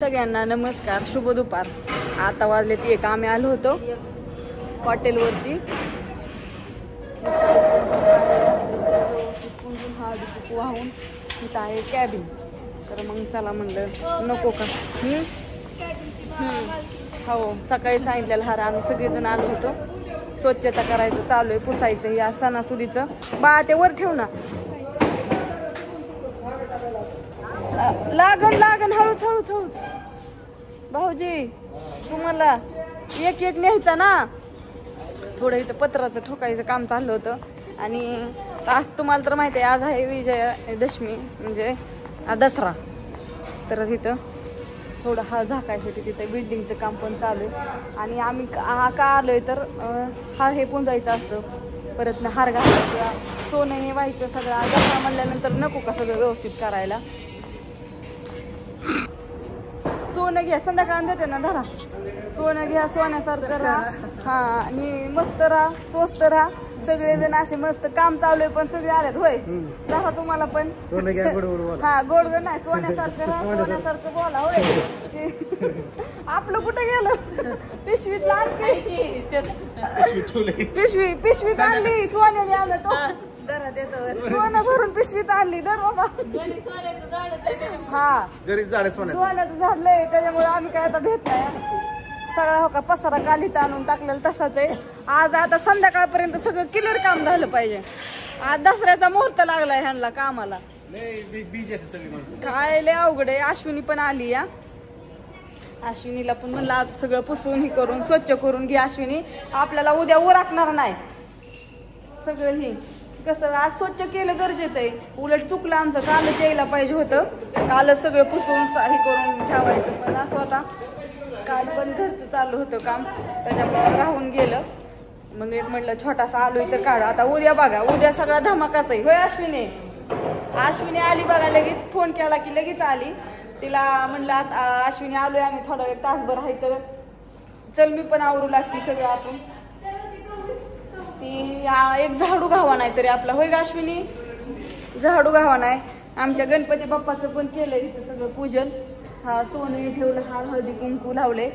सगळ्यांना नमस्कार, शुभ दुपार. आता वाजले ती एक. आम्ही आलो होतो हॉटेलवरती. वाहून तिथं आहे कॅबिन. तर मग चला म्हणलं नको का. हो, सकाळी सांगितलेलं हार आम्ही सगळेजण आलो होतो. स्वच्छता करायचं चालू आहे, पुसायचं या सणासुदीचं. बा ते वर ठेव ना. लागण लागण हळूच हळूच हळूच. भाऊजी तुम्हाला एक एक न्यायचा ना. थोडं इथं पत्राचं ठोकायचं काम चाललं होतं. आणि आज तुम्हाला तर माहिती आहे आज आहे विजयादशमी म्हणजे दसरा. तर तिथं थोडं हा झाकायचं तिथं बिल्डिंगचं काम पण चालू आहे. आणि आम्ही का आलोय तर हा हे पुंजायचं असतं, परत ना हार घालायचं, सोनं हे व्हायचं सगळं. दसरा म्हणल्यानंतर नको का सगळं व्यवस्थित करायला. सोनं घ्या, संध्याकाळ देते ना. धरा सोनं घ्या, सोन्यासारखं राहा. हा, आणि मस्त राहा, स्वस्त राहा. सगळेजण असे मस्त काम चालू आहे पण सगळे आलेत. होय जरा तुम्हाला पण सोनं घ्या, गोड हा गोड नाही, सोन्यासारखं राहा, सोन्यासारखं बोला. होय आपलं कुठं गेलं. पिशवीत आणली, पिशवीत आणली सोन्याने आलं तो. सोनं भरून पिशवीत आणली. दर बाबा हा घरी झाडे सोन्याचं झाडलंय त्याच्यामुळे आम्ही काय आता भेट नाही. सगळा हो का पसारा कालीत आणून टाकलेला तसाच आहे. आज आता संध्याकाळपर्यंत सगळं क्लिअर काम झालं पाहिजे. आज दसऱ्याचा मुहूर्त लागलाय ह्यांना कामाला. काय लय अवघड आहे. अश्विनी पण आली या. अश्विनीला पण म्हणलं आज सगळं पुसून ही करून स्वच्छ करून घे. अश्विनी आपल्याला उद्या उरकणार नाही सगळं. ही कसं आज स्वच्छ केलं गरजेचं आहे. उलट चुकलं आमचं. कालच यायला पाहिजे होतं. कालच सगळं पुसून हे करून ठेवायचं. पण असं होता काल पण घरचं चालू होतं काम त्याच्यामुळे राहून गेलं. मग एक म्हटलं छोटासा आलोय तर काढ. आता उद्या बघा, उद्या सगळा धमाकाच आहे. होय अश्विनी आली बघा. लगेच फोन केला की लगेच आली. तिला म्हणलं अश्विनी आलोय आम्ही थोडा वेळ तासभर आहे तर चल मी पण आवरू लागते सगळं. आपण ती एक झाडू घावा नाही तरी आपला. होय का अश्विनी, झाडू घावा नाही. आमच्या गणपती बाप्पाचं पण केलंय इथं सगळं पूजन. हा सोनं ठेवलं, हा हळदी कुंकू लावले,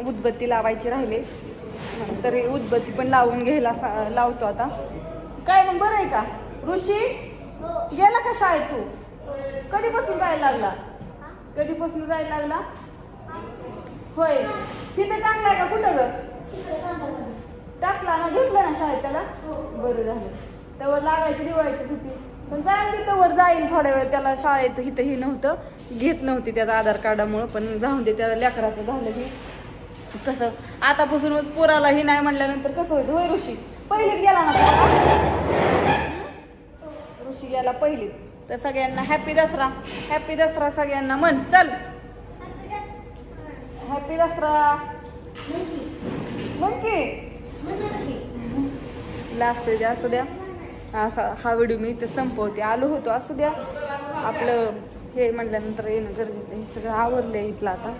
उदबत्ती लावायचे राहिले. तरी उदबत्ती पण लावून घ्यायला लावतो आता. काय मग बरं आहे का. ऋषी गेला का शाळेत तू. कधीपासून जायला लागला. कधीपासून जायला लागला. होय तिथे टाकलाय का. कुठं ग टाकला ना. घेतला ना शाळेत त्याला. बरं झालं. त्यावर लागायची दिवाळीची सुट्टी पण जाईल तिथं वर जाईल थोड्या वेळ. त्याला शाळेत इथं ही नव्हतं घेत नव्हती त्याचं आधार कार्डामुळं. पण जाऊन दे त्याला लेकराचं झालं की कसं आतापासूनच पोराला ही नाही म्हणल्यानंतर कसं होतं. होय ऋषी पहिलीत गेला ना ऋषी गेला पहिलीत. तर सगळ्यांना हॅपी दसरा. हॅपी दसरा सगळ्यांना म्हण. चल हॅपी दसरा मग की लास्ट द्या. असू द्या हा व्हिडिओ मी इथे संपवते. आलो होतो असू द्या. आपलं हे म्हटल्यानंतर येणं गरजेचं. हे सगळं आवरलंय इथलं. आता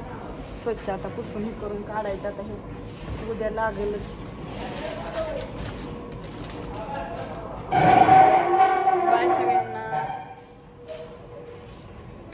स्वच्छ आता पुसून हे करून काढायचं. आता हे उद्या लागेलच. बाय सगळ्या.